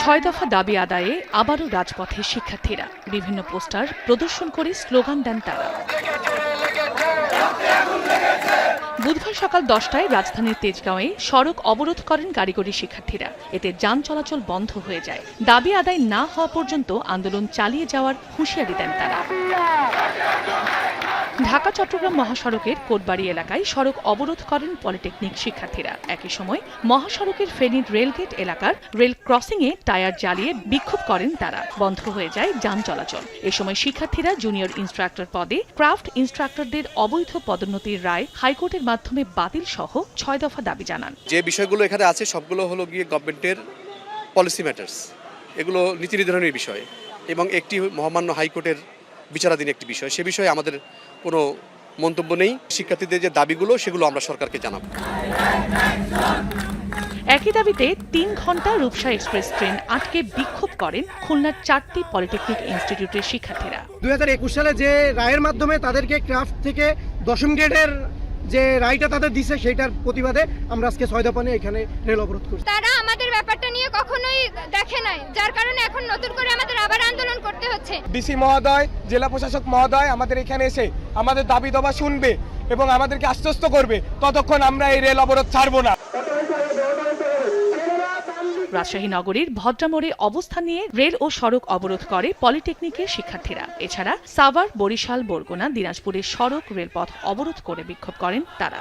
ছয় দফা দাবি আদায়ে আবারও রাজপথে শিক্ষার্থীরা। বিভিন্ন পোস্টার প্রদর্শন করে স্লোগান দেন তারা। বুধবার সকাল 10টায় রাজধানীর তেজগাঁওয়ে সড়ক অবরোধ করেন কারিগরি শিক্ষার্থীরা। এতে যান চলাচল বন্ধ হয়ে যায়। দাবি আদায় না হওয়া পর্যন্ত আন্দোলন চালিয়ে যাওয়ার হুঁশিয়ারি দেন তারা। ঢাকা চট্টগ্রাম মহাসড়কের কোটবাড়ি এলাকায় সড়ক অবরোধ করেন পলিটেকনিক শিক্ষার্থীরা। একই সময় মহাসড়কের ফেনীর রেলগেট এলাকার রেল ক্রসিংয়ে টায়ার জ্বালিয়ে বিক্ষোভ করেন তারা। বন্ধ হয়ে যায় যান চলাচল। এ সময় শিক্ষার্থীরা জুনিয়র ইন্সট্রাক্টর পদে ক্রাফট ইন্সট্রাক্টরদের অবৈধ পদোন্নতির রায় হাইকোর্টের মাধ্যমে বাতিল সহ 6 দফা দাবি জানান। যে বিষয়গুলো এখানে আছে সবগুলো হলো গিয়ে গভর্নমেন্টের পলিসি ম্যাটার্স, এগুলো নীতি নির্ধারণের বিষয় এবং একটি মহামান্য হাইকোর্টের বিচারাধীন একটি বিষয়। সে বিষয়ে আমাদের কোনো মন্তব্য নেই। শিক্ষার্থীদের যে দাবিগুলো সেগুলো আমরা সরকারকে জানাবো। একই দাবিতে 3 ঘণ্টা রূপসা এক্সপ্রেস ট্রেন আটকে বিক্ষোভ করেন খুলনার 4টি পলিটেকনিক ইনস্টিটিউটের শিক্ষার্থীরা। 2021 সালে যে রায়ের মাধ্যমে তাদেরকে ক্রাফট থেকে 10ম গ্রেডের যে রায়টা তাদের দিছে সেটার প্রতিবাদে আমরা আজকে 6 দফা নিয়ে এখানে রেল অবরোধ করছি। তারা আমাদের ব্যাপারটা নিয়ে কখনোই দেখে নাই, যার কারণে এখন নতুন করে আমাদের আবার আন্দোলন করতে হচ্ছে। ডিসি মহোদয়, জেলা প্রশাসক মহোদয় আমাদের এখানে এসে আমাদের দাবি দাবা শুনবে এবং আমাদেরকে আশ্বস্ত করবে, ততক্ষণ আমরা এই রেল অবরোধ ছাড়বো না। রাজশাহী নগরীর ভদ্রামোড়ে অবস্থান নিয়ে রেল ও সড়ক অবরোধ করে পলিটেকনিকের শিক্ষার্থীরা। এছাড়া সাভার, বরিশাল, বরগুনা, দিনাজপুরের সড়ক রেলপথ অবরোধ করে বিক্ষোভ করেন তারা।